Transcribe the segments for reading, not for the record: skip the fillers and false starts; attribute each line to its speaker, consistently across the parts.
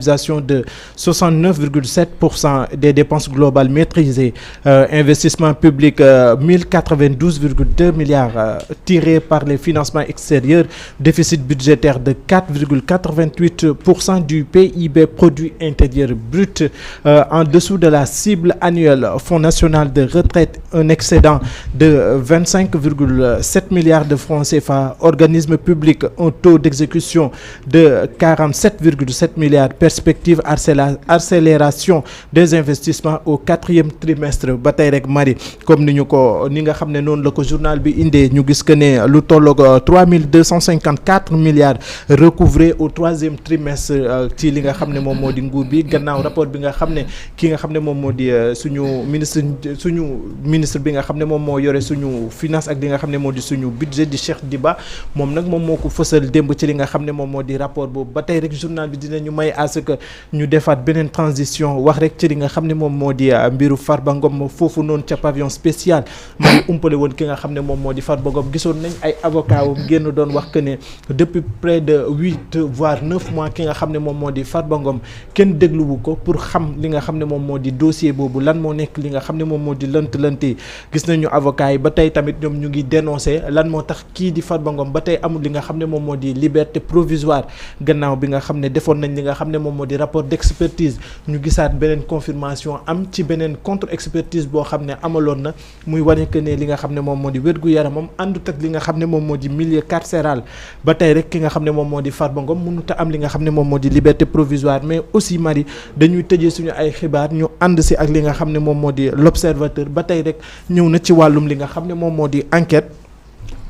Speaker 1: de 69,7% des dépenses globales maîtrisées, investissement public 1092,2 milliards tirés par les financements extérieurs, déficit budgétaire de 4,88% du PIB produit intérieur brut, en dessous de la cible annuelle. Fonds national de retraite, un excédent de 25,7 milliards de francs CFA, organisme public, un taux d'exécution de 47,7 milliards. Perspective accélération des investissements au 4e trimestre. ba tey rek Marie, comme ni nga xam ne noonu la ko journal bi indee, ñu gis que ne lu tolloog 3254 milliards recouvrés au 3e trimestre ci li nga xam ne moom moo di nguur bi, gannaaw rapport bi nga xam ne ki nga xam ne moom moo di suñu ministre bi nga xam ne moom moo yore suñu finance ak li nga xam ne moo di suñu budget di Cheikh Diba, moom nag moom moo ko fësal démb ci li nga xam ne moom moo di rapport boobu. ba tey rek journal bi dinañu may à ce que ñu defaat beneen transition wax rek ci li nga xam ne moom moo di mbiru Farba Ngom foofu noonu ca pavillon spécial. may umpale woon ki nga xam ne moom moo di Farba Ngom, gisoon nañ ay avocat wam génn doon wax que ne depuis près de 8 voire 9 mois ki nga xam ne moom moo di Farba Ngom kenn dégluwu ko pour xam li nga xam ne moom moo di dossier boobu lan moo nekk li nga xam ne moom moo di lënt yi. gis nañu avocat yi ba tey tamit ñoom ñu ngi dénoncer lan moo tax kii di Farba Ngom ba tey amul li nga xam ne moom moo di liberté provisoire, gannaaw bi nga xam ne defoon nañ li nga xam ne moom moo di rapport d'expertise. ñu gisaat beneen confirmation am ci beneen contre expertise boo xam ne amaloon na, muy wane que ne li nga xam ne moom moo di wér-gu-yaramam àndut ak li nga xam ne moom moo di milieu carcéral. ba tey rek ki nga xam ne moom moo di Farba Ngom mënut a am li nga xam ne moom moo di liberté provisoire. mais aussi Marie, dañuy tëjee suñu ay xibaar ñu ànd si ak li nga xam ne moom moo di l'observateur. ba tey rek ñëw na ci wàllum li nga xam ne moom moo di enquête.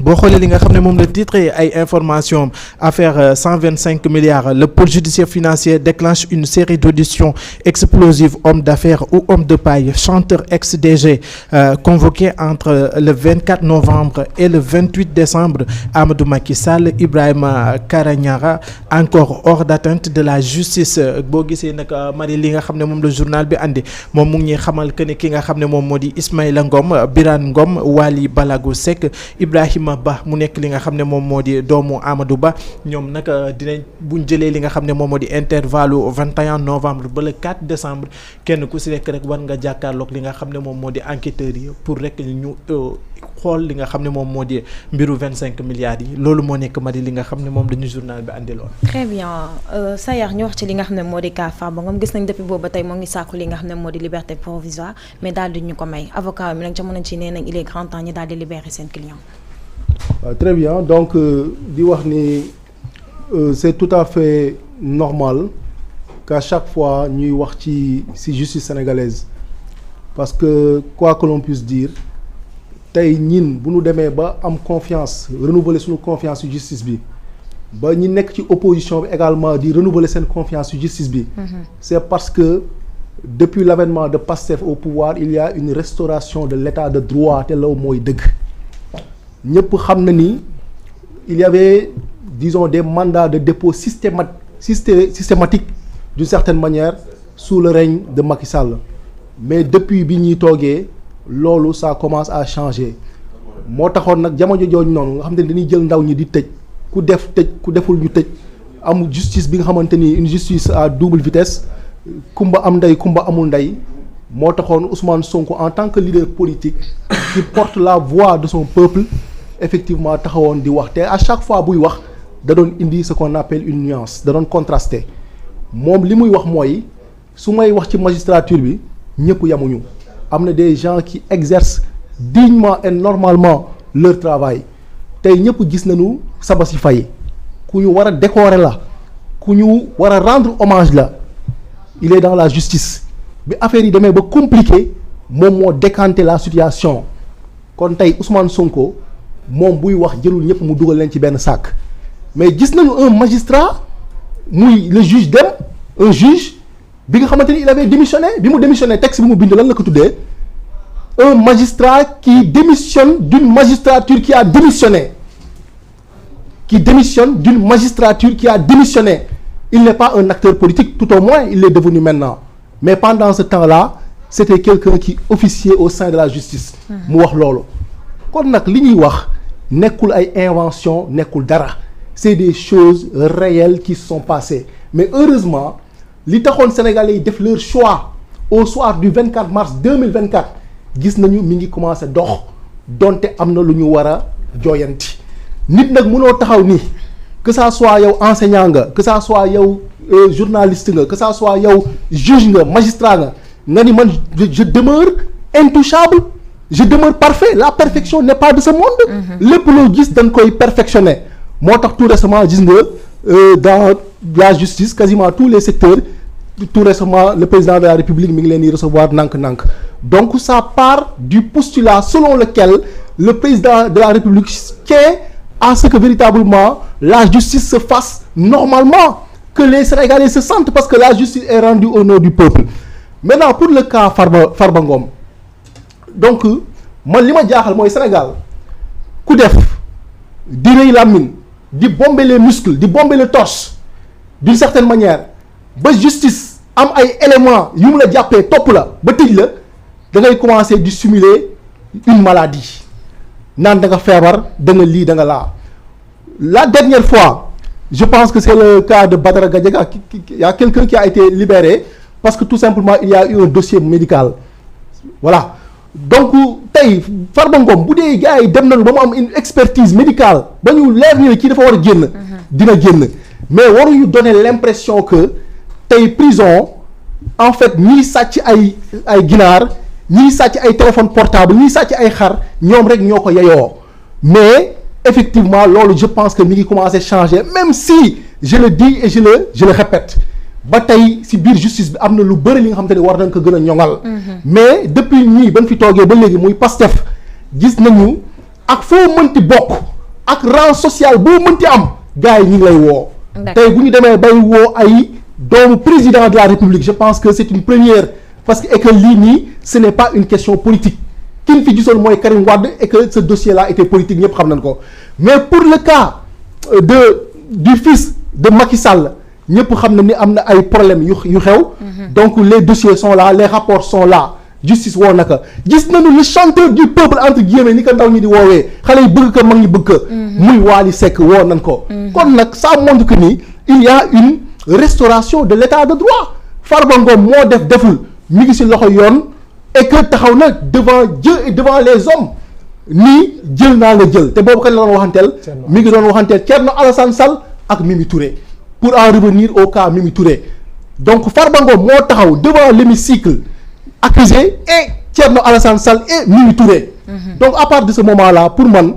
Speaker 1: boo xoolee li nga xam ne moom la titre ay information affaire 125 milliards, le pôle judiciaire financier déclenche une série d'auditions explosives. Hommes d'affaires ou hommes de paille, chanteur ex-DG convoqué entre le 24 novembre et le 28 décembre. Amadou Macky Sall, Ibrahima Karañara encore hors d'atteinte de la justice. boo gisee nag Marie, li nga xam ne moom la journal bi andi moom mu ngi xamal que ne ki nga xam ne moom moo di Ismaïla Ngom, Birane Ngom, Wali Balago Seck, Ibrahima Ba mu nekk li nga xam ne moom moo di doomu Amadou Ba. ñoom nag dinañ buñ jëlee li nga xam ne moom moo di intervalle 21 novembre ba le 4 décembre kenn ku si nekk rek war nga jàkkaarloog li nga xam ne moom moo di enquêteurs yi pour rek ñu xool li nga xam ne moom moo di mbiru 25 milliards yi. loolu moo nekk Marie li nga xam ne moom dañu journal bi andiloon.
Speaker 2: très bien Sayar, ñu wax ci li nga xam ne moo di cas Farba Ngom. gis nañ depuis boobu ba tey moo ngi sàkku li nga xam ne moo di liberté provisoire, mais daal di ñu ko may. avocat mi nag jamono ci nee nañ il est grand temps ñu daal di libérer seen client.
Speaker 3: Très bien, donc di wax ni c'est tout à fait normal qu'à chaque fois ñuy wax ci justice sénégalaise, parce que quoi que l'on puisse dire tey ñin bu ñu demee ba am confiance, renouveler suñu confiance ci justice bi, ba ñi nekk ci opposition bi également di renouveler seen confiance ci justice bi, c'est parce que depuis l'avènement de Pastef au pouvoir il y a une restauration de l'état de droit te loolu mooy dëgg. ñëpp xam na ni il y avait, disons, des mandats de dépôt systématiques d'une certaine manière sous le règne de Macky Sall, mais depuis bi ñuy toogee loolu ça commence à changer. moo taxoon nag jamono jooju noonu nga xam ne dañuy jël ndaw ñi di tëj, ku def tëj ku deful ñu tëj, am justice bi nga xamante ni une justice à double vitesse, kumba am ndey kumba amul ndey. moo taxoon Ousmane Sonko en tant que leader politique qui porte la voix de son peuple effectivement taxawoon di wax te à chaque fois buy wax da doon indi ce qu'on appelle une nuance, da doon contraster. moom li muy wax mooy su may wax ci magistrature bi ñëpp yamuñu, am na des gens qui exercent dignement et normalement leur travail. tey ñëpp gis nañu Sabassi Faye ku ñu war a décorer la, ku ñu war a rendre hommage la, il est dans la justice. bi affaire yi demee ba compliqué moom moo décanté la situation. kon tey Ousmane Sonko moom buy wax jëlul ñëpp mu dugal leen ci benn sac, mais gis nañu un magistrat muy le juge Dème, un juge bi nga xamante ni il avait démissionné, bi mu démissionné texte bi mu bind lan la ko tuddee, un magistrat qui démissionne d'une magistrature qui a démissionné, qui démissionne d'une magistrature qui a démissionné. Il n'est pas un acteur politique, tout au moins il est devenu maintenant. Mais pendant ce temps-là c'était quelqu'un qui officiait au sein de la justice. mu wax loolu. kon nag li ñuy wax nekkul ay invention, nekkul dara, c'est des choses réelles qui se sont passées. mais heureusement li taxoon Sénégalais yi def leur choix au soir du 24 mars 2024 gis nañu mi ngi commencé dox donte am na lu ñu war a jooyanti nit nag mënoo taxaw ni que ça soit yow enseignant nga que ça soit yow journaliste nga que ça soit yow juge nga magistrat nga ni man je demeure intouchable je demeure parfait la perfection n'est pas de ce monde. lépp loo gis dañ koy perfectionner moo tax tout récemment gis nga dans la justice quasiment tous les secteurs tout récemment le président de la République mi ngi leen di recevoir nank-nank donc ça part du postulat selon lequel le président de la République tient à ce que véritablement la justice se fasse normalement que les Sénégalais se sentent parce que la justice est rendue au nom du peuple maintenant pour le cas Farba Ngom donc man li ma jaaxal mooy Sénégal ku def di rëy làmmiñ di bomber les muscles di bomber le torse d'une certaine manière ba justice am ay éléments yu mu la jàppee topp la ba tëj la da ngay commencer di simuler une maladie naan da nga feebar da nga lii da nga laa la dernière fois je pense que c'est le cas de Badara Gadiaga il y a quelqu'un qui a été libéré parce que tout simplement il y a eu un dossier médical voilà donc tey Farba Ngom bu dee gars yi dem nañu ba mu am une expertise médicale ba ñu leer ni kii dafa war a génn dina génn mais waruñu donner l'impression que tey prison en fait ñiy sàcc ay ginaar ñiy sàcc ay téléphone portable ñiy sàcc ay xar ñoom rek ñoo ko yeyoo mais effectivement loolu je pense que mi ngi commencer changer même si je le dis et je le répète ba tey si biir justice bi am na lu bëri li nga xamante ni war nañ ko gën a ñoŋal mais depuis ñii ban fi toogee ba léegi muy Pastef gis nañu ak foo mënti bokk ak rang social boo mënti am gars yi ñu ngi lay woo tey bu ñu demee bay woo ay doomu président de la République je pense que c'est une première parce que et que lii nii ce n'est pas une question politique kin fi gisoon mooy Karim Wade et que ce dossier là était politique ñëpp xam nañ ko mais pour le cas du fils de Macky Sall ñëpp xam na ni am na ay problèmes yu xew donc les dossiers sont là les rapports sont là justice woo naka gis nañu le chanteur du peuple entre guillemets ni ko ndaw ñi di woowee xale yi bëgg ko mag ñi bëgg ko muy Wally Seck woo nañ ko kon nag ça montre que ni il y a une restauration de l'état de droit Farba Ngom moo deful mi ngi ci loxo yoon et que taxaw na devant Dieu et devant les hommes nii jël naa la jël te boobu kan la doon waxanteel mi ngi doon waxanteel Thierno Alassane Sall ak Mimi Touré pour en revenir au cas Mimi Touré donc Farba Ngom moo taxaw devant l'hémicycle accusé et Thierno Alassane Sall et Mimi Touré donc à partir de ce moment là pour man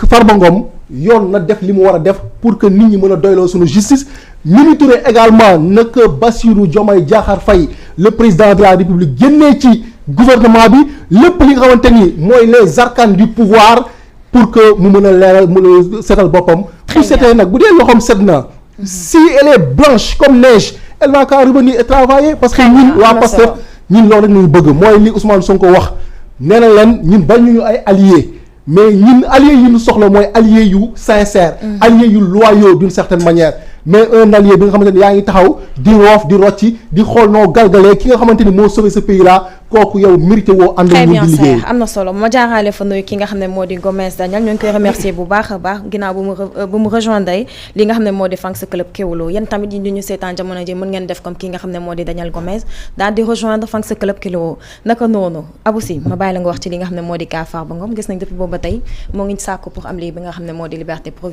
Speaker 3: Farba Ngom yoon na def li mu war a def pour que nit ñi mën a doyloo suñu justice Mimi Touré également naka Bassirou Diomaye Diakhar Faye le président de la République génnee ci gouvernement bi lépp li nga xamante ni mooy les arcanes du pouvoir pour que mu mën a leeral mën a setal boppam bu setee nag bu dee loxoom set na si elle est blanche comme neige elle n'a qu'à revenir et travailler parce que ñun waa Pastef ñun loolu rek nañu bëgg mooy li Ousmane Sonko wax nee na leen ñun bañuñu ay alliés mais ñun alliés yi ñu soxla mooy alliés yu sincères alliés yu loyaux d'une certaine manière mais un allié bi nga xamante ni yaa ngi taxaw di roof di rocci di xool noo galgalee ki nga xamante ni moo sauvé ce pays là kooku yow mérité woo ànd ak ñun di liggéey
Speaker 2: am na solo ma jaaraale fa nuyu ki nga xam ne moo di Gomes Daniel ñu ngi koy remercier bu baax a baax ginnaaw bu mu rejoindre li nga xam ne moo di Fans Club Kewoulo yéen tamit yi ñu seetaan jamono ji mën ngeen def comme ki nga xam ne moo di Daniel Gomes daal di rejoindre Fans Club Kewoulo naka noonu Abou Sy ma bàyyi la nga wax ci li nga xam ne moo di cas Farba Ngom gis nañ depuis boobu ba tey moo ngi sàkku pour am lii bi nga xam ne moo di liberté provisoire